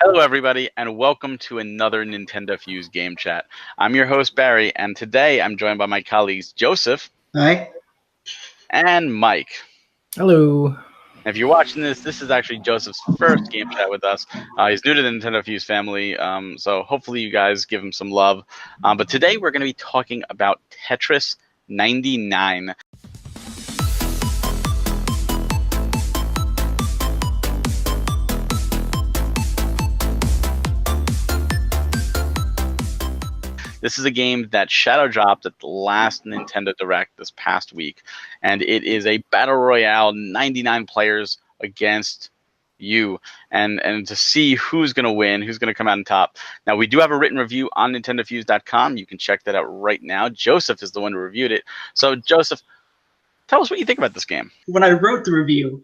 Hello, everybody, and welcome to another NintendoFuse Game Chat. I'm your host, Barry, and today I'm joined by my colleagues, Joseph Hi. and Mike. Hello. If you're watching this is actually Joseph's first Game Chat with us. He's new to the NintendoFuse family, so hopefully you guys give him some love. But today we're going to be talking about Tetris 99. This is a game that shadow dropped at the last Nintendo Direct this past week, and it is a battle royale, 99 players against you, and to see who's going to win, who's going to come out on top. Now, we do have a written review on NintendoFuse.com. You can check that out right now. Joseph is the one who reviewed it. So, Joseph, tell us what you think about this game. When I wrote the review,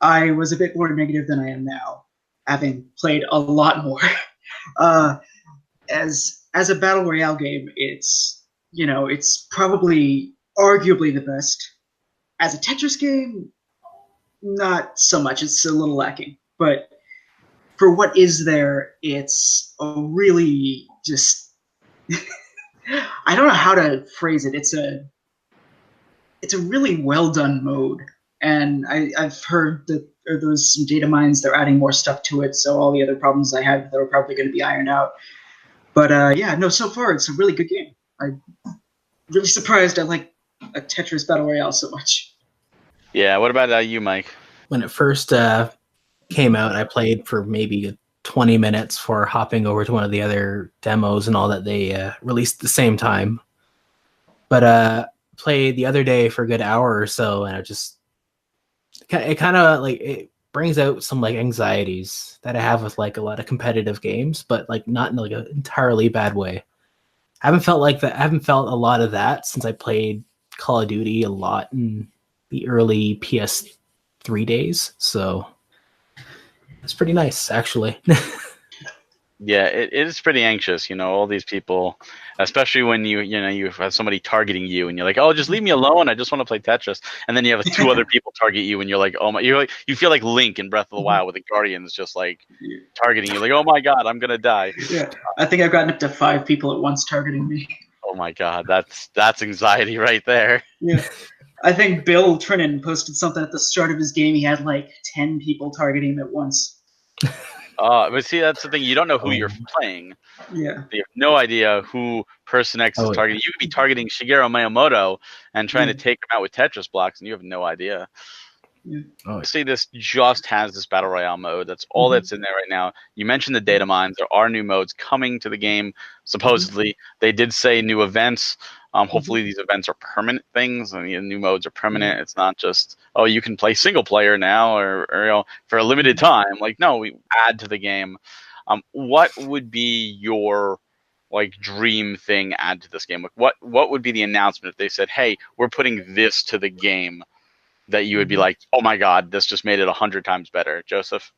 I was a bit more negative than I am now, having played a lot more. As a battle royale game, it's probably arguably the best. As a Tetris game, not so much. It's a little lacking. But for what is there, it's a really just I don't know how to phrase it. It's a really well done mode. And I've heard that there's some data mines, they're adding more stuff to it, so all the other problems I had, they're probably going to be ironed out. But yeah, no, so far it's a really good game. I'm really surprised I like a Tetris Battle Royale so much. Yeah, what about you, Mike? When it first came out, I played for maybe 20 minutes for hopping over to one of the other demos and all that they released at the same time. But played the other day for a good hour or so, and it kind of like it brings out some like anxieties that I have with like a lot of competitive games, but like not in like an entirely bad way. I haven't felt like that. I haven't felt a lot of that since I played Call of Duty a lot in the early PS3 days. So it's pretty nice, actually. Yeah, it is pretty anxious, all these people, especially when you have somebody targeting you and you're like, oh, just leave me alone. I just want to play Tetris. And then you have two other people target you and you're like, oh my, you feel like Link in Breath of the Wild with the Guardians just like targeting you, like, oh my God, I'm going to die. Yeah, I think I've gotten up to 5 people at once targeting me. Oh my God, that's anxiety right there. Yeah. I think Bill Trinan posted something at the start of his game. He had like 10 people targeting him at once. But see, that's the thing. You don't know who you're playing. Yeah. You have no idea who person X is targeting. You could be targeting Shigeru Miyamoto and trying to take him out with Tetris blocks, and you have no idea. Yeah. See, this just has this battle royale mode. That's all that's in there right now. You mentioned the data mines. There are new modes coming to the game. Supposedly, they did say new events. Hopefully, these events are permanent things. I mean, new modes are permanent. It's not just, oh, you can play single player now, or for a limited time. Like, no, we add to the game. What would be your like dream thing add to this game? Like, what would be the announcement if they said, hey, we're putting this to the game? That you would be like, oh my God, this just made it 100 times better, Joseph?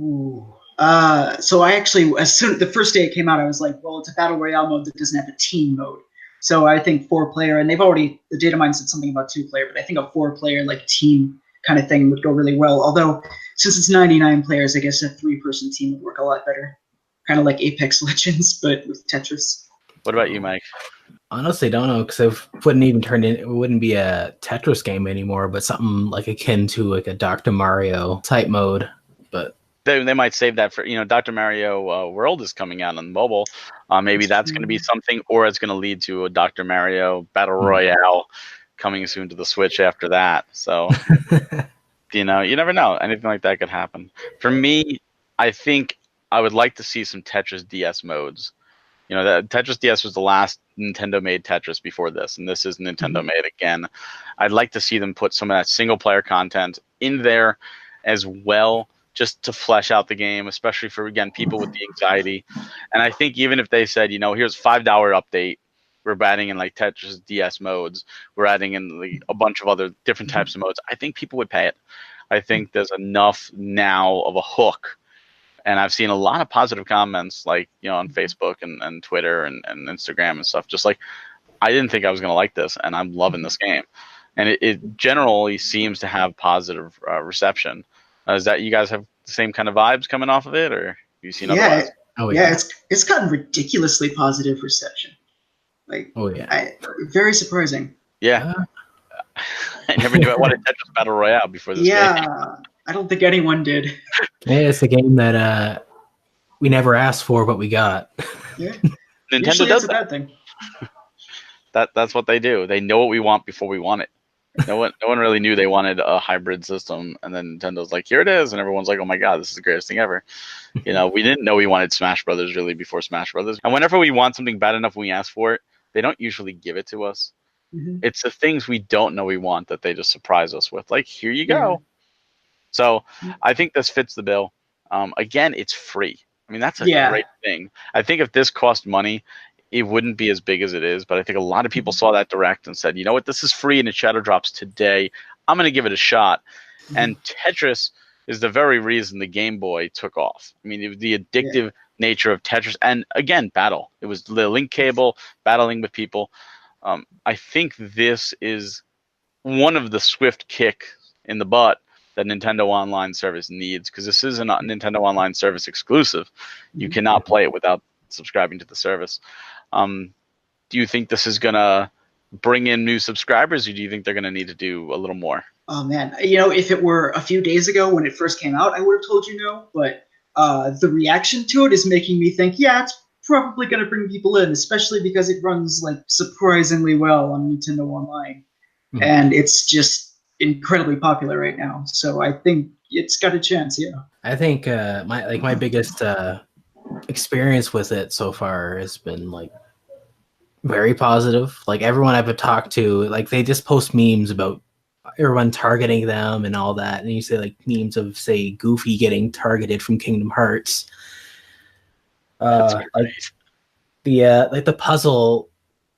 Ooh. So I actually, the first day it came out, I was like, well, it's a battle royale mode that doesn't have a team mode. So I think 4-player, and the data mine said something about 2-player, but I think a 4-player like team kind of thing would go really well. Although since it's 99 players, I guess a 3-person team would work a lot better. Kind of like Apex Legends, but with Tetris. What about you, Mike? Honestly, don't know, because it wouldn't be a Tetris game anymore, but something like akin to like a Dr. Mario type mode. But they might save that for, Dr. Mario World is coming out on mobile. Maybe that's going to be something, or it's going to lead to a Dr. Mario Battle Royale coming soon to the Switch after that. So, you never know. Anything like that could happen. For me, I think I would like to see some Tetris DS modes. The Tetris DS was the last Nintendo-made Tetris before this, and this is Nintendo-made again. I'd like to see them put some of that single-player content in there as well, just to flesh out the game, especially for, again, people with the anxiety. And I think even if they said, here's a $5 update, we're adding in like Tetris DS modes, we're adding in like a bunch of other different types of modes, I think people would pay it. I think there's enough now of a hook. And I've seen a lot of positive comments, like, on Facebook and Twitter and Instagram and stuff. Just like, I didn't think I was going to like this, and I'm loving this game. And it generally seems to have positive reception. Is that you guys have the same kind of vibes coming off of it, or? you seen Yeah, otherwise? Oh yeah, yeah. it's gotten ridiculously positive reception. Like, Oh yeah. very surprising. Yeah, I never knew I wanted Tetris Battle Royale before this game. Yeah, I don't think anyone did. Yeah, it's a game that we never asked for, but we got. Yeah, Nintendo usually it's does a that. bad thing. That's what they do. They know what we want before we want it. No one really knew they wanted a hybrid system, and then Nintendo's like, here it is, and everyone's like, oh my god, this is the greatest thing ever. We didn't know we wanted Smash Brothers really before Smash Brothers. And whenever we want something bad enough, we ask for it. They don't usually give it to us. Hmm. It's the things we don't know we want that they just surprise us with. Like, here you Yeah, go. So I think this fits the bill. Again, it's free. I mean, that's a yeah, great thing. I think if this cost money, it wouldn't be as big as it is. But I think a lot of people saw that direct and said, you know what, this is free and it shadow drops today. I'm going to give it a shot. And Tetris is the very reason the Game Boy took off. I mean, it was the yeah. addictive nature of Tetris. And again, battle. It was the link cable, battling with people. I think this is one of the swift kick in the butt that Nintendo Online Service needs, because this is a Nintendo Online Service exclusive. You Mhm. cannot play it without subscribing to the service. Um, do you think this is gonna bring in new subscribers, or do you think they're gonna need to do a little more? Oh man, if it were a few days ago when it first came out, I would have told you no. But the reaction to it is making me think, yeah, it's probably going to bring people in, especially because it runs like surprisingly well on Nintendo Online, Mhm. and it's just incredibly popular right now. So I think it's got a chance. Yeah. I think my biggest experience with it so far has been like very positive. Like everyone I've talked to, like they just post memes about everyone targeting them and all that, and you say like memes of say Goofy getting targeted from Kingdom Hearts. That's Like great. the puzzle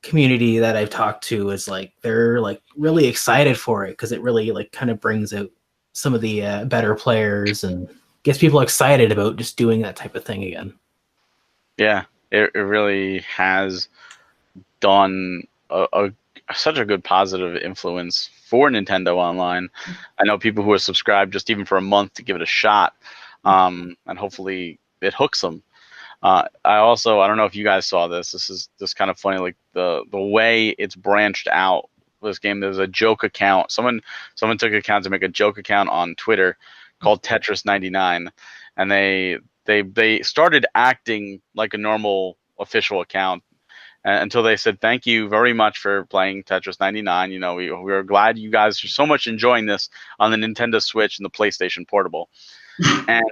community that I've talked to is like they're like really excited for it because it really like kind of brings out some of the better players and gets people excited about just doing that type of thing again. Yeah, it really has done such a good positive influence for Nintendo Online. I know people who are subscribed just even for a month to give it a shot, and hopefully it hooks them. I don't know if you guys saw this. This is just kind of funny, like the way it's branched out. This game, there's a joke account. Someone took account to make a joke account on Twitter called Tetris 99, and they started acting like a normal official account until they said thank you very much for playing Tetris 99. We are glad you guys are so much enjoying this on the Nintendo Switch and the PlayStation Portable. And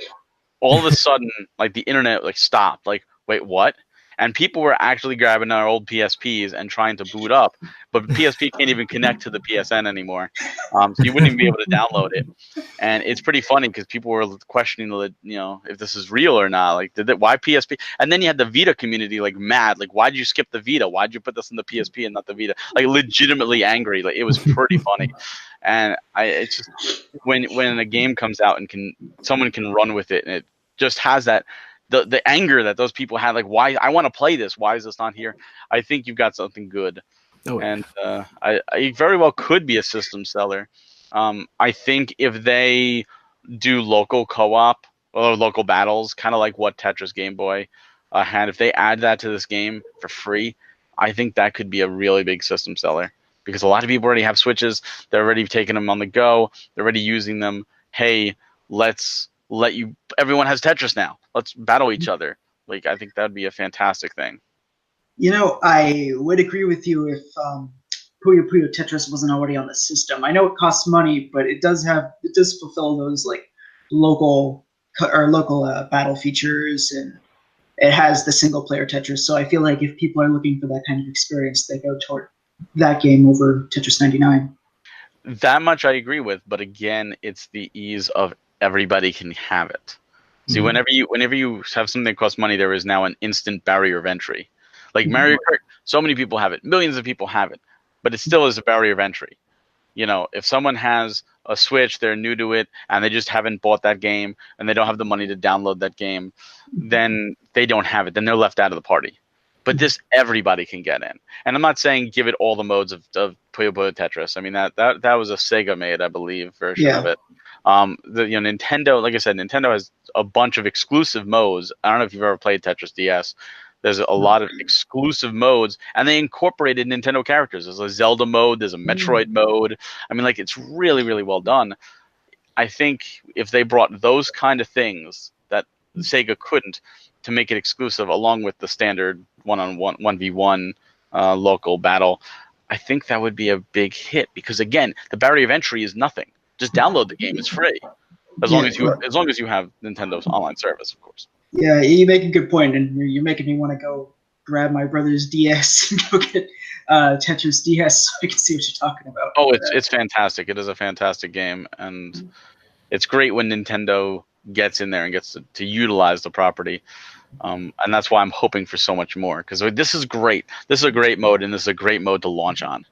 all of a sudden, like the internet like stopped. Like, wait, what? And people were actually grabbing our old PSPs and trying to boot up, but PSP can't even connect to the PSN anymore, so you wouldn't even be able to download it. And it's pretty funny because people were questioning if this is real or not. Like, why PSP? And then you had the Vita community like mad. Like, why'd you skip the Vita? Why'd you put this in the PSP and not the Vita? Like, legitimately angry. Like, it was pretty funny. And it's just when a game comes out and someone can run with it and it just has that the anger that those people had, like, why I want to play this, why is this not here? I think you've got something good. Oh yeah. And I very well could be a system seller. I think if they do local co-op or local battles, kind of like what Tetris Game Boy had, if they add that to this game for free, I think that could be a really big system seller, because a lot of people already have Switches. They're already taking them on the go. They're already using them. Hey, let's let you. Everyone has Tetris now. Let's battle each other. Like, I think that'd be a fantastic thing. I would agree with you if Puyo Puyo Tetris wasn't already on the system. I know it costs money, but it does fulfill those like local battle features, and it has the single player Tetris. So I feel like if people are looking for that kind of experience, they go toward that game over Tetris 99. That much I agree with, but again, it's the ease of everybody can have it. See, Mhm. whenever you have something that costs money, there is now an instant barrier of entry. Like Mario Kart, so many people have it, millions of people have it, but it still is a barrier of entry. If someone has a Switch, they're new to it, and they just haven't bought that game, and they don't have the money to download that game, then they don't have it. Then they're left out of the party. But this everybody can get in, and I'm not saying give it all the modes of Puyo Puyo Tetris. I mean that was a Sega made, I believe, version of it. Nintendo, like I said, Nintendo has a bunch of exclusive modes. I don't know if you've ever played Tetris DS. There's a lot of exclusive modes, and they incorporated Nintendo characters. There's a Zelda mode, there's a Metroid mode. I mean, like, it's really, really well done. I think if they brought those kind of things that Sega couldn't to make it exclusive, along with the standard one-on-one, 1v1 local battle, I think that would be a big hit. Because again, the barrier of entry is nothing. Just download the game; it's free, as long as you have Nintendo's online service, of course. Yeah, you make a good point, and you're making me want to go grab my brother's DS and go get Tetris DS so I can see what you're talking about. Oh, it's fantastic. It is a fantastic game, and it's great when Nintendo gets in there and gets to utilize the property. And that's why I'm hoping for so much more, because this is great. This is a great mode, and this is a great mode to launch on.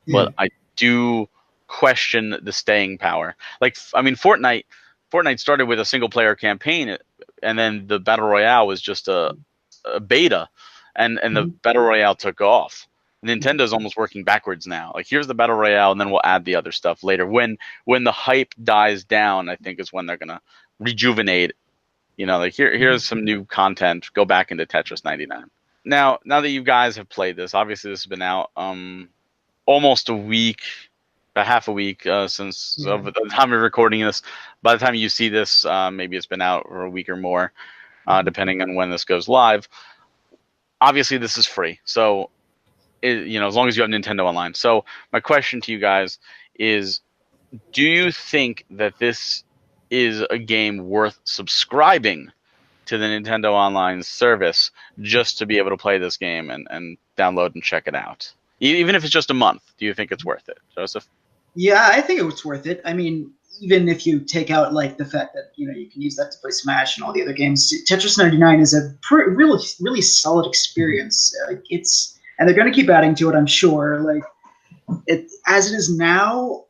Yeah. But I do question the staying power. Like, I mean, Fortnite started with a single player campaign, and then the Battle Royale was just a beta, and the Battle Royale took off. Nintendo's almost working backwards now. Like, here's the Battle Royale, and then we'll add the other stuff later. When the hype dies down, I think is when they're gonna rejuvenate. Like, here's some new content. Go back into Tetris 99. Now that you guys have played this, obviously this has been out almost a week, about half a week since the time of recording this. By the time you see this, maybe it's been out for a week or more, depending on when this goes live. Obviously, this is free, so as long as you have Nintendo Online. So my question to you guys is, do you think that this is a game worth subscribing to the Nintendo Online service just to be able to play this game and download and check it out? Even if it's just a month, do you think it's worth it, Joseph? Yeah, I think it's worth it. I mean, even if you take out like the fact that you can use that to play Smash and all the other games, Tetris 99 is a really, really solid experience. And they're going to keep adding to it, I'm sure. Like, as it is now,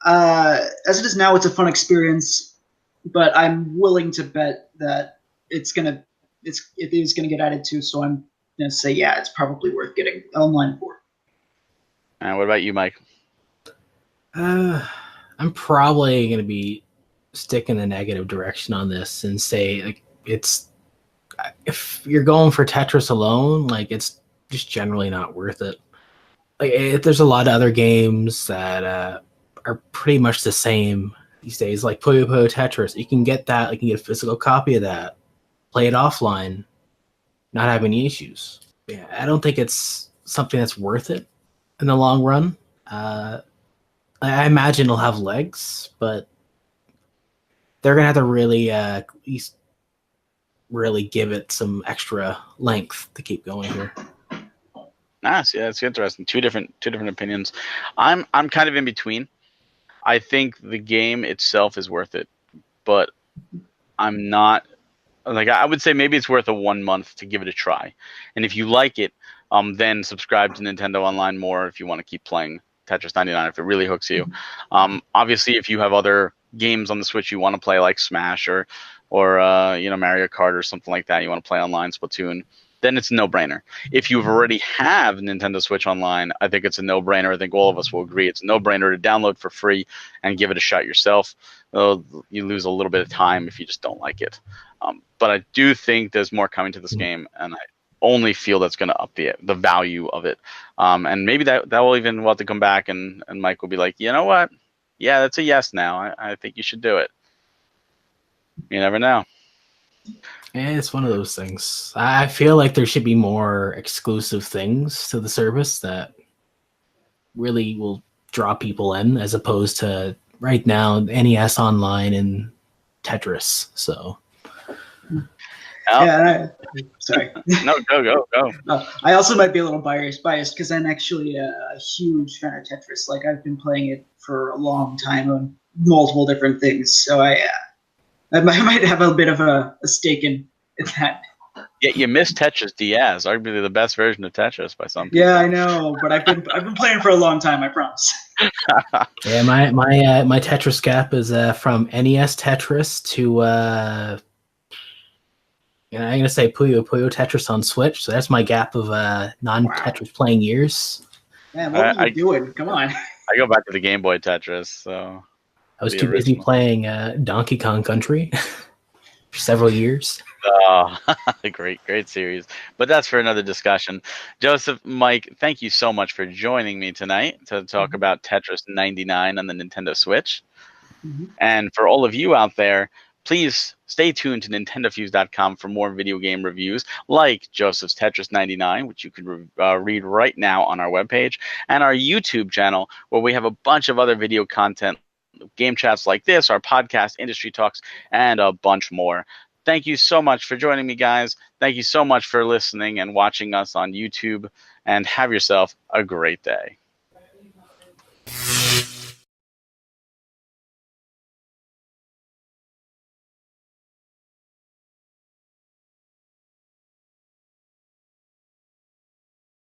it's a fun experience. But I'm willing to bet that it is gonna get added to. So I'm gonna say, yeah, it's probably worth getting online for. And what about you, Mike? I'm probably going to be sticking the negative direction on this and say, like, if you're going for Tetris alone, like, it's just generally not worth it. Like, there's a lot of other games that are pretty much the same these days, like Puyo Puyo Tetris. You can get that, you can get a physical copy of that, play it offline, not have any issues. Yeah, I don't think it's something that's worth it in the long run. I imagine it'll have legs, but they're gonna have to really at least really give it some extra length to keep going here. Nice, yeah, it's interesting. Two different opinions. I'm kind of in between. I think the game itself is worth it, but I'm not. Like, I would say maybe it's worth a 1 month to give it a try, and if you like it, then subscribe to Nintendo Online more if you want to keep playing Tetris 99 if it really hooks you. Obviously, if you have other games on the Switch you want to play, like Smash or Mario Kart or something like that, you want to play online, Splatoon, then it's a no-brainer. If you already have Nintendo Switch Online, I think it's a no-brainer. I think all of us will agree it's a no-brainer to download for free and give it a shot yourself. You lose a little bit of time if you just don't like it. But I do think there's more coming to this game, and I only feel that's going to up the value of it. And maybe that will even have to come back, and Mike will be like, you know what? Yeah, that's a yes now. I think you should do it. You never know. Yeah, it's one of those things. I feel like there should be more exclusive things to the service that really will draw people in, as opposed to right now NES Online and Tetris. So. Yeah, sorry. No, go. I also might be a little biased because I'm actually a huge fan of Tetris. Like, I've been playing it for a long time on multiple different things. So I might have a bit of a stake in that. Yeah, you missed Tetris DS, arguably the best version of Tetris by some people. Yeah, I know, but I've been playing for a long time, I promise. Yeah, my Tetris gap is from NES Tetris to And I'm gonna say Puyo Puyo Tetris on Switch. So that's my gap of non-Tetris playing years. Man, what were you doing? Come on. I go back to the Game Boy Tetris. So I was too busy playing Donkey Kong Country for several years. Oh, great series. But that's for another discussion. Joseph, Mike, thank you so much for joining me tonight to talk about Tetris 99 on the Nintendo Switch. And for all of you out there, please stay tuned to NintendoFuse.com for more video game reviews like Joseph's Tetris 99, which you can read right now on our webpage, and our YouTube channel, where we have a bunch of other video content, game chats like this, our podcast, industry talks, and a bunch more. Thank you so much for joining me, guys. Thank you so much for listening and watching us on YouTube, and have yourself a great day.